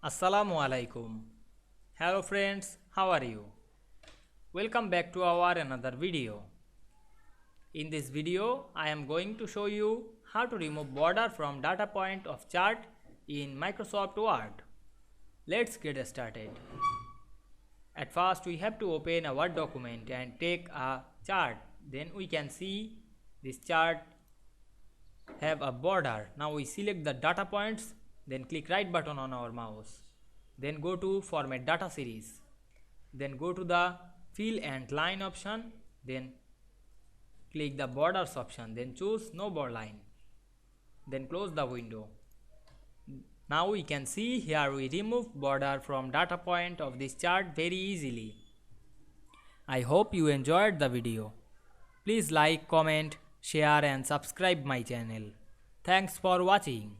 Assalamu Walaikum. Hello friends, how are you? Welcome back to our another video. In this video, I am going to show you how to remove border from data point of chart in Microsoft Word. Let's get started. At first, we have to open a Word document and take a chart. Then we can see this chart have a border. Now we select the data points, then click right button on our mouse. Then go to format data series. Then go to the fill and line option. Then click the borders option. Then choose no border line. Then close the window. Now we can see here we remove border from data point of this chart very easily. I hope you enjoyed the video. Please like, comment, share and subscribe my channel. Thanks for watching.